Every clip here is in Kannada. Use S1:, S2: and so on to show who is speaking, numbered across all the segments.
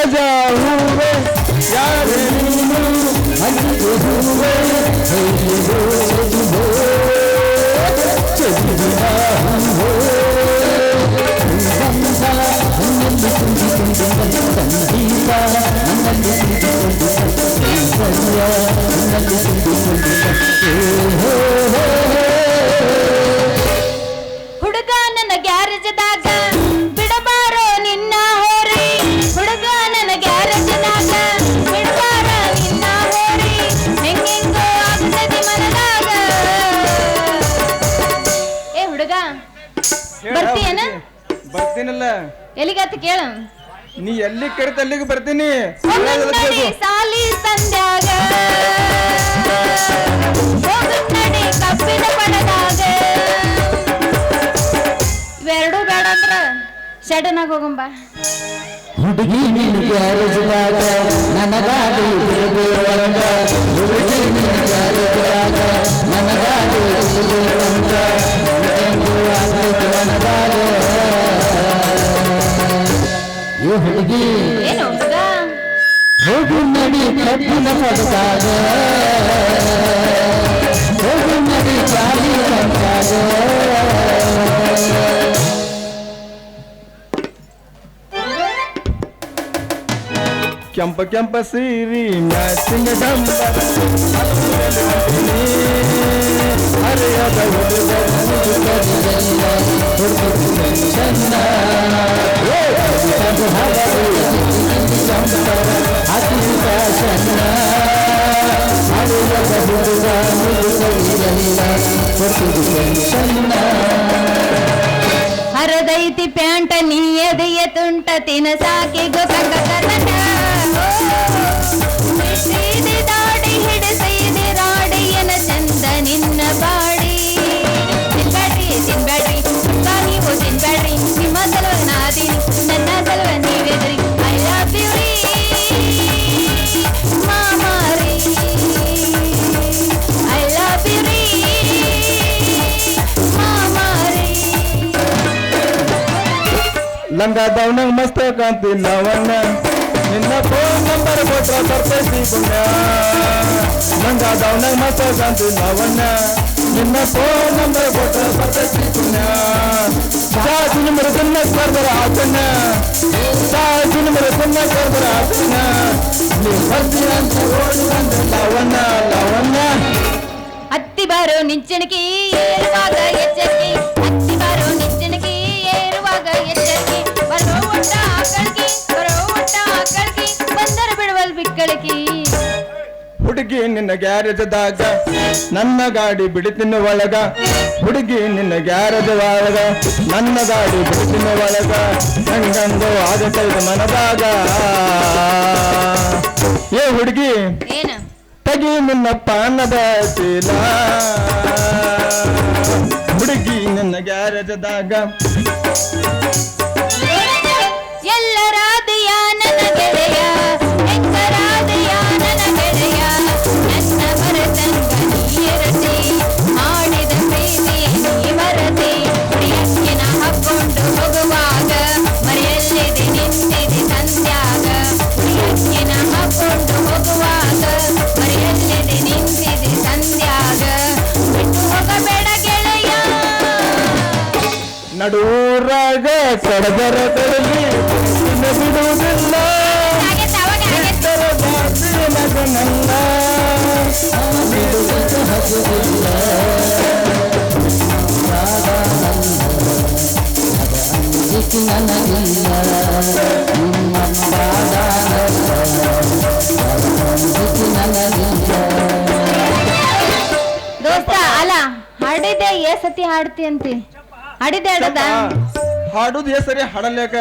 S1: ರೋಜಾ ಹೂವೆ ಯಾರೇ ನೀನು ಮಲ್ಲಿಗೆ ಹೂವೆ ಚೆಲುವಿನ ಹೂವೆ ನನ್ನಲ್ಲಿ ತುಂಬಿಕೊಂಡು ಸಂಗೀತ ನನ್ನಲ್ಲಿ ತುಂಬಿಕೊಂಡು ಸೌಂದರ್ಯ ನನ್ನಲ್ಲಿ ತುಂಬಿಕೊಂಡು
S2: ಹುಡುಗ ನನ್ನ ಗ್ಯಾರೇಜದಾಗ ಬಿಡಬಾರೋ ನಿನ್ನ ಹೋರಿ ಹುಡುಗ ನನ್ನ ಗ್ಯಾರೇಜದಾಗ ಬಿಡಬಾರ ನಿನ್ನ ಹೋರಿ ಹೆಂಗೆಂಗೋ ಆಗ್ತದೆ ಮನದಾಗ ಏ ಹುಡುಗ ಬರ್ತೀಯನ
S1: ಬರ್ತೀನಲ್ಲ
S2: ಎಲ್ಲಿಗತ್ತ ಕೇಳು
S1: ನೀ ಎಲ್ಲಿ ಕರೆತ ಅಲ್ಲಿಗೆ ಬರ್ತೀನಿ
S2: ಸಾಲಿ ಸಂಧ್ಯಾಗ ನಡಿ ಕಬ್ಬಿನ ಪಡದಾಗ ಇವೆರಡೂ ಬೇಡ ಅಂದ್ರ ಶೆಡನಾಗ ಹೋಗಂಬ
S1: ಹುಡುಗಿ ನಿನ್ನ ಗ್ಯಾರೇಜ್ದಾಗ ನನ್ನ ಗಾಡಿ ಬಿಡಬೇಕಂತ ಹುಡುಗಿ ನಿನ್ನ ಗ್ಯಾರೇಜ್ದಾಗ ನನ್ನ ಗಾಡಿ ಬಿಡಬೇಕಂತ ನನಗಾಗ ಈ ಹುಡುಗಿ
S2: ಏನು ಹುಡುಗ
S1: ಹೋಗು ನಡಿ ಕಬ್ಬಿನ ಪಡದಾಗ ಹೋಗು ನಡಿ ಗಾಡಿ ಬಂದಾಗ ಕೆಂಪ ಕೆಂಪ ಸೀರಿ ಮ್ಯಾಚಿಂಗ ಡಂಬರ ಹರಿಯದ
S2: ಹರದೈತಿ ಪ್ಯಾಂಟ ನೀ ಎದೆಯ ತುಂಟ ತಿನಸಾಕಿ ಗೊತ್ತಕ ಸೀದಿ ದಾಡಿ ಹಿಡಿಸೈದಿ ರಾಡಿಯನ ಚಂದ ನಿನ್ನ ಬಾಡಿ ತಿನ್ಬ್ಯಾಡ್ರಿ ತಿನ್ಬ್ಯಾಡ್ರಿ ನೀವು ತಿನ್ಬ್ಯಾಡ್ರಿ ನಿಮ್ಮ ಸಲುವ ನಾದಿನಿ ನನ್ನ ಸಲುವ ನೀವೆದ್ರಿ ಐ ಲವ್ ಯು ರೀ ಮಾಮಾರಿ ಐ ಲವ್ ಯು ರೀ ಮಾಮಾರಿ
S1: ಲಂಗಾದವನಂಗ ಮಸ್ತ ಕಾಂತಿಲ್ಲ ಅವನ್ನ ನಿನ್ನ ಫೋನ್ ನಂಬರ್ ಕೊಟ್ರ ಬರ್ತೈತಿ ಪುಣ್ಯ ಲಂಗಾದವನಂಗ ಮಸ್ತ ಕಾಂತಿಲ್ಲ ಅವನ್ನ ನಿನ್ನ ಫೋನ್ ನಂಬರ್ ಕೊಟ್ರ ಬರ್ತೈತಿ ಪುಣ್ಯ ಸಾಜಿನ ಮರದನ್ನ ಕರ್ದರ ಆತನ್ನ ಸಾಜಿನ ಮರದನ್ನ ಕರ್ದರ ಆತನ್ನ ನೀ ಬರ್ತೀಯ ಅಂತ ಓಡಿ ಬಂದ ಲವಣ್ಣ ಲವಣ್ಣ
S2: ಹತ್ತಿ ಬಾರೋ ನಿಂಚಣಿಕೆ ಏರುವಾಗ ಎಚ್ಚರಿಕೆ ಹತ್ತಿ ಬಾರೋ ನಿಂಚಣಿಕೆ ಏರುವಾಗ ಎಚ್ಚರಿಕೆ ಬರೋ ಒಟ್ಟ ಆಕಳಿಗೆ ಬಂದರ ಬಿಡುವಲ್ ಬಿಕ್ಕಳಿಕೆ
S1: ಹುಡುಗಿ ನಿನ್ನ ಗ್ಯಾರೇಜದಾಗ ನನ್ನ ಗಾಡಿ ಬಿಡಿತಿನ ಒಳಗ ಹುಡುಗಿ ನಿನ್ನ ಗ್ಯಾರೇಜ್ ಒಳಗ ನನ್ನ ಗಾಡಿ ಬಿಡಿತಿನ ಒಳಗ ಹಂಗಂದು ಆಗತೈದ ಮನದಾಗ ಏ ಹುಡುಗಿ
S2: ಏನು
S1: ತಗಿ ನಿನ್ನ ಪಾನದ ಚೀಲ ಹುಡುಗಿ ನಿನ್ನ ಗ್ಯಾರೇಜದಾಗ
S2: ಎಲ್ಲರಾದೆಯ ನನ್ನ ಗೆಳೆಯ ಹೆಂಗರಾದೆಯ ನನ್ನ ಗೆಳೆಯ ನನ್ನ ಮರತಂಗ ನೀರತೆ ಮಾಡಿದ ಪ್ರೀತಿ ನೀ ಮರತೆ ಪ್ರಿಯಕ್ಕೆ ನಾ ಹಾಕೊಂಡು ಹೋಗುವಾಗ ಮರೆಯಲ್ಲಿದೆ ನಿಂತಿದೆ ಸಂಧ್ಯಾಗ ಪ್ರಿಯಕ್ಕೆ ನಾ ಹಾಕೊಂಡು ಹೋಗುವಾಗ ಮರೆಯಲ್ಲಿದೆ ನಿಂತಿದೆ ಸಂಧ್ಯಾಗ ಬಿಟ್ಟು ಹೋಗಬೇಡ ಗೆಳೆಯ
S1: ನಡೂರಾಗ ಕಡದರ ಕಡಲಿ ಬಿಡುವುದಿಲ್ಲ ಮಗನಲ್ಲ
S2: ದೋಸ್ತ ಅಲ್ಲ ಹಾಡಿದ್ದೆ ಸತಿ ಹಾಡ್ತಿ ಅಂತಿ ಹಾಡಿದ್ದೆ ಹಾಡದ
S1: ಹಾಡುದು ಸರಿ ಹಾಡಲ್ಯಾಕ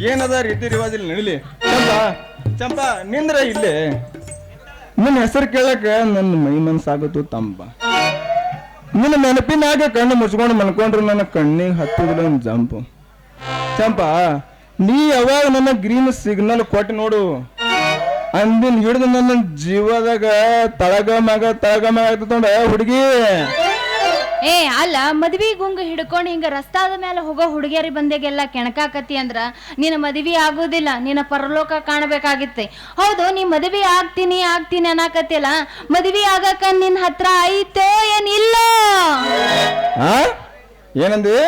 S1: ಏನದ ರೀತಿ ರಿವಾಜ್ ಇಲ್ಲಿ ನಡಿಲಿ ಚಂಪಾ ಚಂಪಾ ನಿಂದ್ರ ಇಲ್ಲೇ ನಿನ್ನ ಹೆಸರು ಕೇಳಕ ನನ್ನ ಮೈ ಮನ್ಸಾಗತ್ತು ತಂಪ ನಿನ್ನ ನೆನಪಿನಾಗ ಕಣ್ಣು ಮುಚ್ಕೊಂಡು ಮನ್ಕೊಂಡ್ರು ನನ್ನ ಕಣ್ಣಿಗೆ ಹತ್ತಿದಿಲ್ಲ ಒಂದು ಜಂಪು ಚಂಪಾ ನೀ ಯಾವಾಗ ನನ್ನ ಗ್ರೀನ್ ಸಿಗ್ನಲ್ ಕೊಟ್ಟು ನೋಡು ಅಂದಿನ ಹಿಡಿದು ನನ್ನ ಜೀವದಾಗ ತಳಗ ಮಗ ಆಗ್ತದ ಹುಡುಗಿ
S2: ಏ ಅಲ್ಲ ಮದ್ವಿ ಗುಂಗು ಹಿಡ್ಕೊಂಡು ಹಿಂಗ ರಸ್ತಾದ ಮೇಲೆ ಹೋಗೋ ಹುಡುಗಿಯರಿ ಬಂದೆಗೆಲ್ಲ ಕೆಣಕಾಕತಿ ಅಂದ್ರ ನಿನ್ನ ಮದ್ವಿ ಆಗೋದಿಲ್ಲ, ನಿನ್ನ ಪರಲೋಕ ಕಾಣಬೇಕಾಗಿತ್ತೆ. ಹೌದು, ನೀ ಮದ್ವಿ ಆಗ್ತೀನಿ ಆಗ್ತೀನಿ ಅನ್ನಕತ್ತಿಲ್ಲ, ಮದ್ವಿ ಆಗಕ ನಿನ್ನ ಹತ್ರ ಐತೋ ಏನಿಲ್ಲ?
S1: ಏನಂದಿ?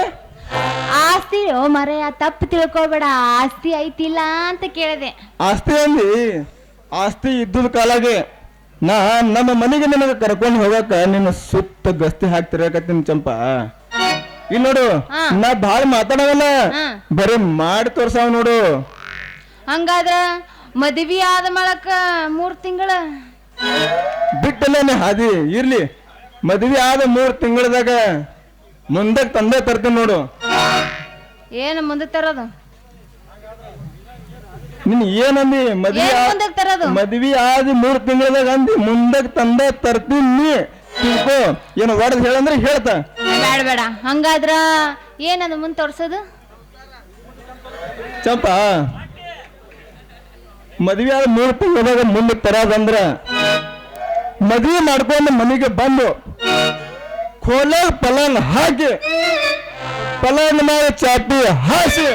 S2: ಆಸ್ತಿ ಮರೆಯ ತಪ್ಪು ತಿಳ್ಕೊಬೇಡ, ಆಸ್ತಿ ಐತಿಲ್ಲ ಅಂತ ಕೇಳಿದೆ.
S1: ಆಸ್ತಿ ಅಂದಿ? ಆಸ್ತಿ ಇದ್ದುದ ಕಾಲಾಗೆ ನಾ ನಮ್ಮ ಮನೆಗೆ ನಿನಗೆ ಕರ್ಕೊಂಡು ಹೋಗಕ ನಿನ್ನ ಸುತ್ತ ಗಸ್ತಿ ಹಾಕ್ತಿರಕತ್ತೀನಿ ಚಂಪಾ. ಇಲ್ಲಿ ನೋಡು, ನಾ ಭಾಳ ಮಾತಾಡವಲ್ಲ, ಬರೀ ಮಾಡಿ ತೋರ್ಸಾವ್ ನೋಡು.
S2: ಹಂಗಾದ್ರ ಮದ್ವಿ ಆದ ಮಾಡಕ 3 ತಿಂಗಳ
S1: ಬಿಟ್ಟಲ್ಲ ಹಾದಿ ಇರ್ಲಿ. ಮದ್ವಿ ಆದ 3 ತಿಂಗಳದಾಗ ಮುಂದಕ್ಕೆ ತಂದೆ ತರ್ತೀನಿ ನೋಡು.
S2: ಏನು ಮುಂದೆ ತರೋದು?
S1: ನಿನ್ ಏನಂದಿ? ಮದ್ವಿ ಆದ 3 ತಿಂಗಳದಾಗ ಅಂದಿ ಮುಂದಕ್ಕೆ ತಂದೆ ತರ್ತೀನಿ ತಿಳ್ಕೊ. ಏನು ಹೊಡೆದ್ ಹೇಳಂದ್ರೆ ಹೇಳ್ತ.
S2: ಬೇಡ ಬೇಡ, ಹಂಗಾದ್ರ ಏನದು ಮುಂದೆ ತೋರ್ಸೋದು?
S1: ಚಂಪಾ, ಮದ್ವಿ ಆದ 3 ತಿಂಗಳದಾಗ ಮುಂದಕ್ಕೆ ತರೋದಂದ್ರ ಮದ್ವಿ ಮಾಡ್ಕೊಂಡು ಮನೆಗೆ ಬಂದು ಕೋಲ ಪಲಂಗ್ ಹಾಕಿ ಪಲಂಗ್ ಮೇಲೆ ಚಾಪಿ ಹಾಸಿ,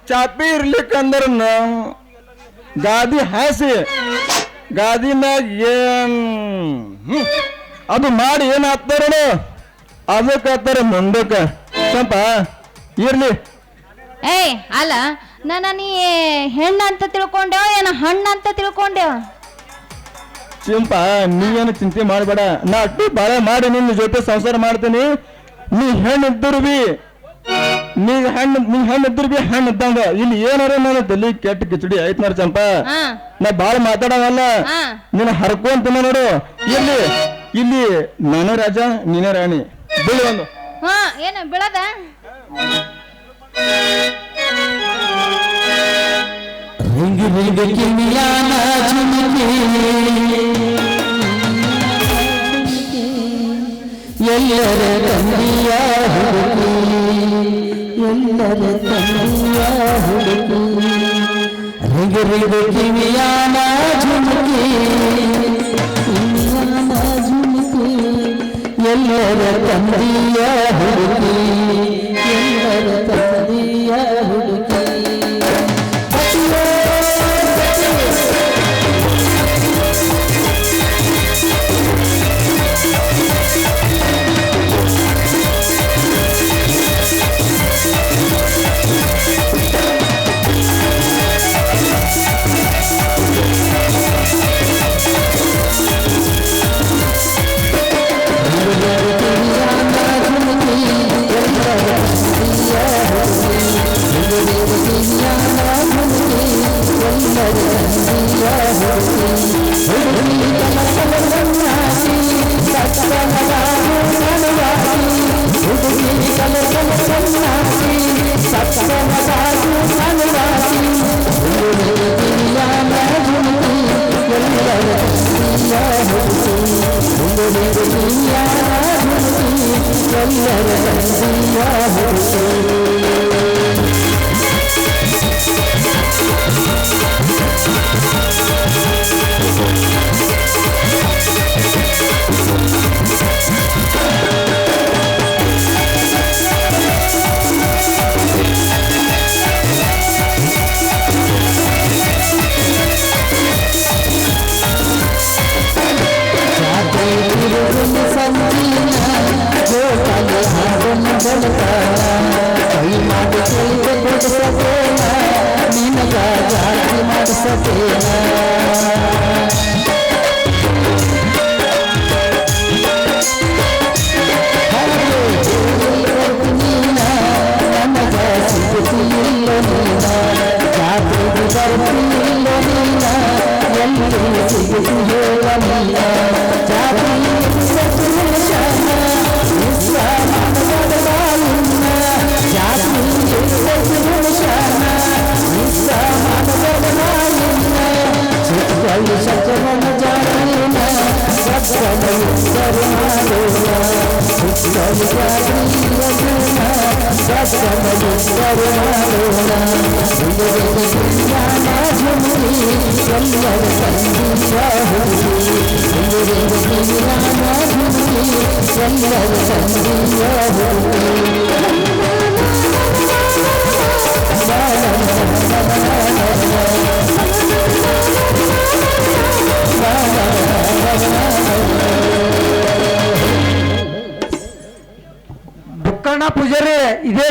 S1: ಚಾಪಿ ಇರ್ಲಿಕ್ಕಂದ್ರ ಗಾದಿ ಹಾಸಿ ಗಾದಿ ಮ್ಯಾಗ ಏನ್ ಅದು ಮಾಡಿ ಏನ್ ಹಾಕ್ತಾರ ಅದಕ್ಕೆ ಹಾಕ್ತಾರ ಮುಂದಕ್ಕ. ಸ್ವಲ್ಪ ಇರ್ಲಿ.
S2: ಏಯ್ ಅಲ್ಲ, ನೀ ಹೆಣ್ಣ ಅಂತ ತಿಳ್ಕೊಂಡೇವ ಏನ ಹಣ್ಣ ಅಂತ ತಿಳ್ಕೊಂಡೇವ?
S1: ಚಿಂಪ, ನೀ ಏನು ಚಿಂತೆ ಮಾಡಬೇಡ, ನಾ ಅಟ್ಟಿ ಬಾಳೆ ಮಾಡಿ ನಿನ್ನ ಜೊತೆ ಸಂಸಾರ ಮಾಡ್ತೀನಿ. ನೀ ಹೆಣ್ಣಿದ್ದರು ಬಿ ನೀ ಹೆಣ್ಣಿದ್ರು ಬಿ ಹೆಣ್ಣು ಇದ್ದಂಗ. ಇಲ್ಲಿ ಏನಾರ ನಾನು ತಲೆ ಕೆಟ್ಟ ಕಿಚಡಿ ಆಯ್ತು ನೋಡ್ ಚಂಪ. ನಾ ಬಾಳ ಮಾತಾಡವಲ್ಲ, ನೀನು ಹರ್ಕೊಂತ ನೋಡು. ಇಲ್ಲಿ ನಾನೇ ರಾಜ ನೀನೇ ರಾಣಿ. ಬೀಳಿ ಒಂದು
S2: ಏನು ಬೀಳದ?
S3: ಎಲ್ಲರ ತಂದೆಯ ಹುಡುಕಿ, ಎಲ್ಲರ ತಂದೆಯ ಹುಡುಕಿ, ರಿಗರಿಗ ಕಿವಿಯಾನ ಝುಮುಕಿ, ಕಿವಿಯಾನ ಝುಮುಕಿ, ಎಲ್ಲರ ತಂದೆಯ ಹುಡುಕಿ, ಎಲ್ಲರ ತಂದೆಯ ಹುಡುಕಿ.
S2: ಎಲ್ಲರ
S3: ಎಲ್ಲರ ತಂದೆಯ
S4: ಬುಕ್ಕಣ್ಣ ಪೂಜಾರಿ ಇದೇ